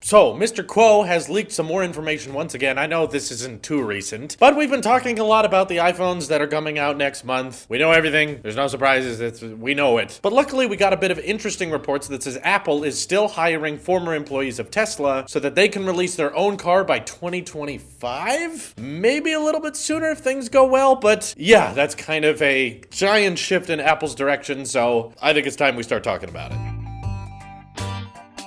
So, Mr. Quo has leaked some more information once again. I know this isn't too recent, but we've been talking a lot about the iPhones that are coming out next month. We know everything. There's no surprises. We know it. But luckily, we got a bit of interesting reports that says Apple is still hiring former employees of Tesla so that they can release their own car by 2025? Maybe a little bit sooner if things go well, but yeah, that's kind of a giant shift in Apple's direction, so I think it's time we start talking about it.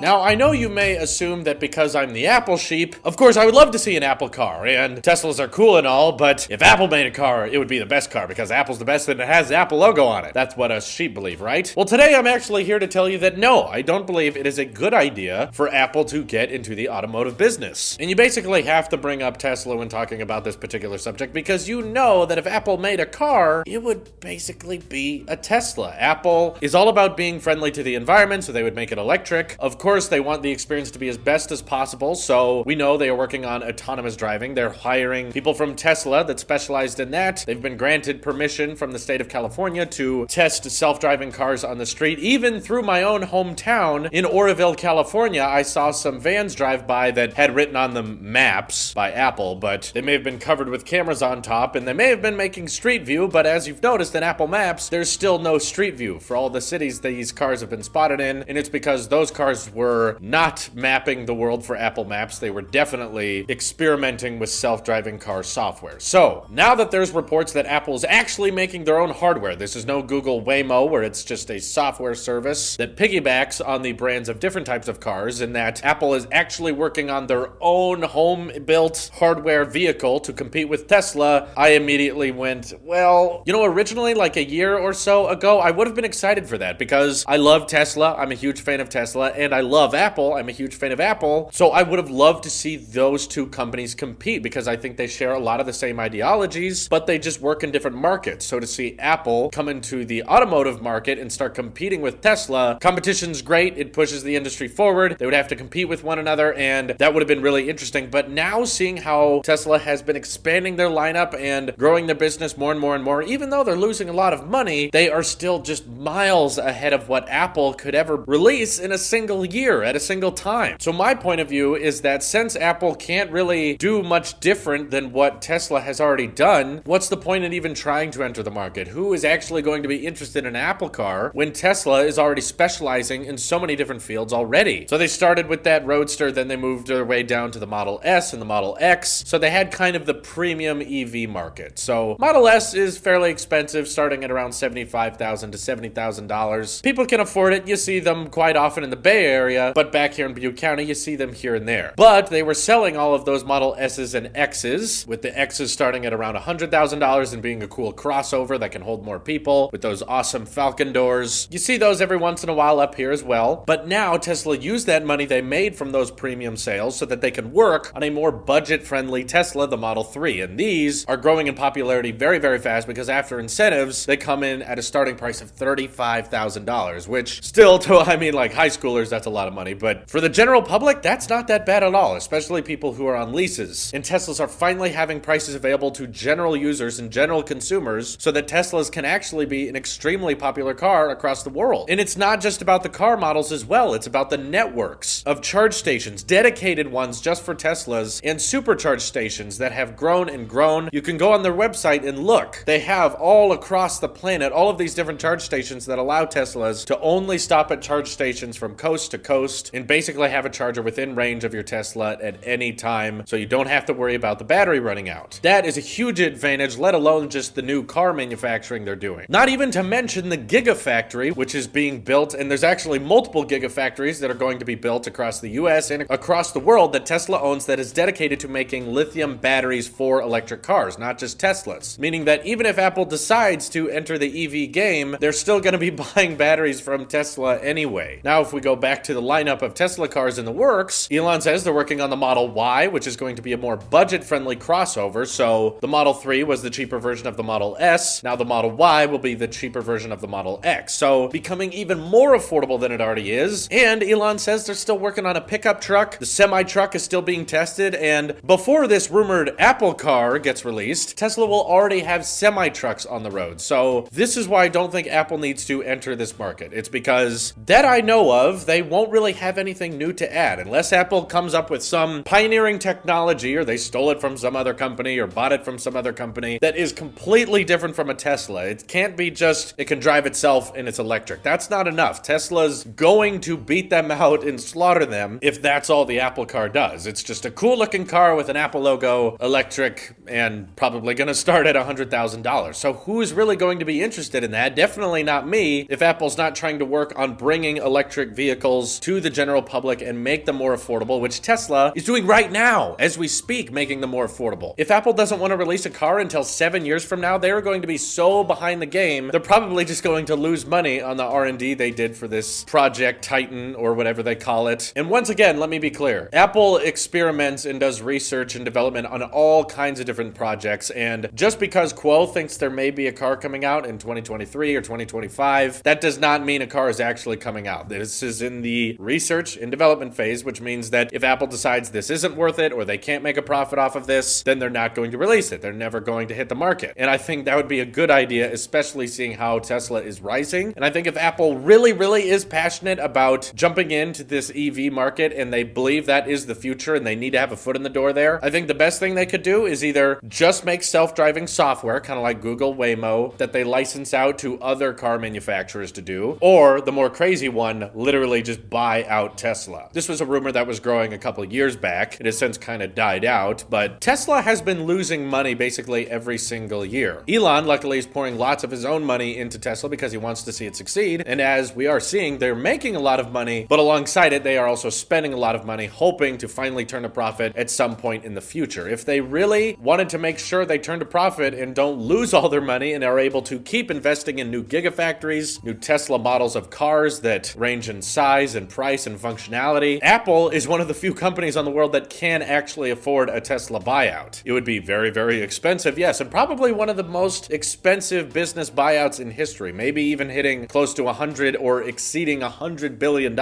Now, I know you may assume that because I'm the Apple sheep, of course I would love to see an Apple car, and Teslas are cool and all, but if Apple made a car, it would be the best car because Apple's the best and it has the Apple logo on it. That's what us sheep believe, right? Well, today I'm actually here to tell you that no, I don't believe it is a good idea for Apple to get into the automotive business. And you basically have to bring up Tesla when talking about this particular subject because you know that if Apple made a car, it would basically be a Tesla. Apple is all about being friendly to the environment, so they would make it electric. Of course, they want the experience to be as best as possible, so we know they are working on autonomous driving. They're hiring people from Tesla that specialized in that. They've been granted permission from the state of California to test self-driving cars on the street. Even through my own hometown in Oroville, California, I saw some vans drive by that had written on them Maps by Apple, but they may have been covered with cameras on top, and they may have been making Street View, but as you've noticed in Apple Maps, there's still no Street View for all the cities these cars have been spotted in, and it's because those cars were not mapping the world for Apple Maps. They were definitely experimenting with self-driving car software. So, now that there's reports that Apple is actually making their own hardware, this is no Google Waymo where it's just a software service that piggybacks on the brands of different types of cars, and that Apple is actually working on their own home-built hardware vehicle to compete with Tesla, I immediately went, well, you know, originally like a year or so ago, I would have been excited for that because I love Tesla. I'm a huge fan of Tesla, and I love Apple. I'm a huge fan of Apple, so I would have loved to see those two companies compete because I think they share a lot of the same ideologies, but they just work in different markets. So to see Apple come into the automotive market and start competing with Tesla, competition's great. It pushes the industry forward. They would have to compete with one another, and that would have been really interesting. But now seeing how Tesla has been expanding their lineup and growing their business more and more and more, even though they're losing a lot of money, they are still just miles ahead of what Apple could ever release in a single year at a single time. So my point of view is that since Apple can't really do much different than what Tesla has already done, what's the point in even trying to enter the market? Who is actually going to be interested in an Apple car when Tesla is already specializing in so many different fields already? So they started with that Roadster, then they moved their way down to the Model S and the Model X. So they had kind of the premium EV market. So Model S is fairly expensive, starting at around $75,000 to $70,000. People can afford it. You see them quite often in the Bay Area, but back here in Butte County, you see them here and there. But they were selling all of those Model S's and X's, with the X's starting at around $100,000 and being a cool crossover that can hold more people, with those awesome Falcon doors. You see those every once in a while up here as well. But now Tesla used that money they made from those premium sales so that they can work on a more budget-friendly Tesla, the Model 3. And these are growing in popularity very, very fast because after incentives, they come in at a starting price of $35,000, which still, to, I mean, like high schoolers, that's a lot of money. But for the general public, that's not that bad at all, especially people who are on leases. And Teslas are finally having prices available to general users and general consumers so that Teslas can actually be an extremely popular car across the world. And it's not just about the car models as well. It's about the networks of charge stations, dedicated ones just for Teslas, and supercharge stations that have grown and grown. You can go on their website and look. They have all across the planet all of these different charge stations that allow Teslas to only stop at charge stations from coast to coast and basically have a charger within range of your Tesla at any time, so you don't have to worry about the battery running out. That is a huge advantage, let alone just the new car manufacturing they're doing. Not even to mention the Gigafactory, which is being built, and there's actually multiple Gigafactories that are going to be built across the US and across the world that Tesla owns that is dedicated to making lithium batteries for electric cars, not just Teslas. Meaning that even if Apple decides to enter the EV game, they're still going to be buying batteries from Tesla anyway. Now, if we go back to the lineup of Tesla cars in the works, Elon says they're working on the Model Y, which is going to be a more budget-friendly crossover. So the Model 3 was the cheaper version of the Model S. Now the Model Y will be the cheaper version of the Model X. So becoming even more affordable than it already is. And Elon says they're still working on a pickup truck. The semi-truck is still being tested. And before this rumored Apple car gets released, Tesla will already have semi-trucks on the road. So this is why I don't think Apple needs to enter this market. It's because that I know of, they won't won't really have anything new to add unless Apple comes up with some pioneering technology, or they stole it from some other company or bought it from some other company that is completely different from a Tesla. It can't be just it can drive itself and it's electric. That's not enough. Tesla's going to beat them out and slaughter them if that's all the Apple car does. It's just a cool looking car with an Apple logo, electric, and probably going to start at $100,000. So who's really going to be interested in that? Definitely not me if Apple's not trying to work on bringing electric vehicles to the general public and make them more affordable, which Tesla is doing right now as we speak, making them more affordable. If Apple doesn't want to release a car until 7 years from now, they're going to be so behind the game, they're probably just going to lose money on the R&D they did for this Project Titan or whatever they call it. And once again, let me be clear. Apple experiments and does research and development on all kinds of different projects, and just because Kuo thinks there may be a car coming out in 2023 or 2025, that does not mean a car is actually coming out. This is in the research and development phase, which means that if Apple decides this isn't worth it or they can't make a profit off of this, then they're not going to release it. They're never going to hit the market. And I think that would be a good idea, especially seeing how Tesla is rising. And I think if Apple really, really is passionate about jumping into this EV market and they believe that is the future and they need to have a foot in the door there, I think the best thing they could do is either just make self-driving software, kind of like Google Waymo, that they license out to other car manufacturers to do, or the more crazy one, literally just buy out Tesla. This was a rumor that was growing a couple of years back. It has since kind of died out, but Tesla has been losing money basically every single year. Elon, luckily, is pouring lots of his own money into Tesla because he wants to see it succeed, and as we are seeing, they're making a lot of money, but alongside it, they are also spending a lot of money, hoping to finally turn a profit at some point in the future. If they really wanted to make sure they turn a profit and don't lose all their money and are able to keep investing in new gigafactories, new Tesla models of cars that range in size and price and functionality, Apple is one of the few companies on the world that can actually afford a Tesla buyout. It would be very, very expensive, yes, and probably one of the most expensive business buyouts in history, maybe even hitting close to 100 or exceeding $100 billion.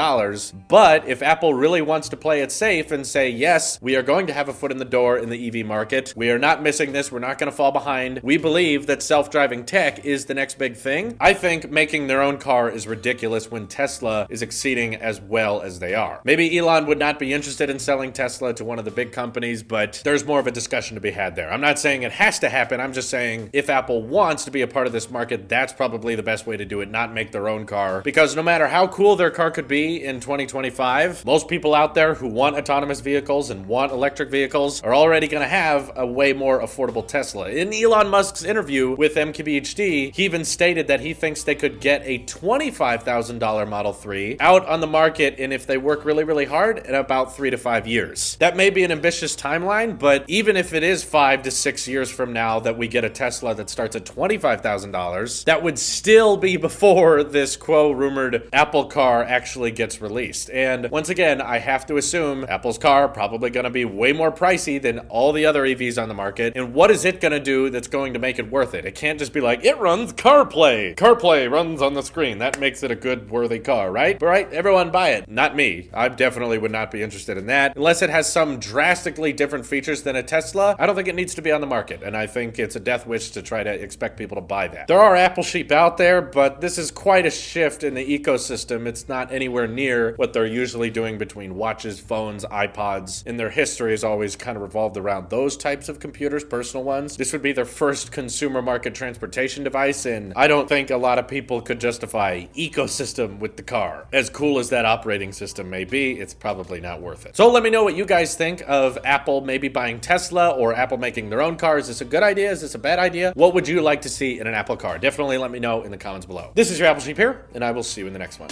But if Apple really wants to play it safe and say, yes, we are going to have a foot in the door in the EV market, we are not missing this, we're not going to fall behind, we believe that self-driving tech is the next big thing, I think making their own car is ridiculous when Tesla is exceeding as well as they are. Maybe Elon would not be interested in selling Tesla to one of the big companies, but there's more of a discussion to be had there. I'm not saying it has to happen, I'm just saying if Apple wants to be a part of this market, that's probably the best way to do it, not make their own car. Because no matter how cool their car could be in 2025, most people out there who want autonomous vehicles and want electric vehicles are already going to have a way more affordable Tesla. In Elon Musk's interview with MKBHD, he even stated that he thinks they could get a $25,000 Model 3 out on the market, and if they work really, really hard, in about 3 to 5 years. That may be an ambitious timeline, but even if it is 5 to 6 years from now that we get a Tesla that starts at $25,000, that would still be before this rumored Apple car actually gets released. And once again, I have to assume Apple's car probably going to be way more pricey than all the other EVs on the market. And what is it going to do that's going to make it worth it? It can't just be like, it runs CarPlay. CarPlay runs on the screen. That makes it a good, worthy car, right? But right, everyone buy it. Not me. I definitely would not be interested in that. Unless it has some drastically different features than a Tesla, I don't think it needs to be on the market. And I think it's a death wish to try to expect people to buy that. There are Apple sheep out there, but this is quite a shift in the ecosystem. It's not anywhere near what they're usually doing between watches, phones, iPods. And their history has always kind of revolved around those types of computers, personal ones. This would be their first consumer market transportation device, and I don't think a lot of people could justify ecosystem with the car. As cool as that operating system may be, it's probably not worth it. So let me know what you guys think of Apple maybe buying Tesla or Apple making their own car. Is this a good idea? Is this a bad idea? What would you like to see in an Apple car? Definitely let me know in the comments below. This is your Apple Sheep here, and I will see you in the next one.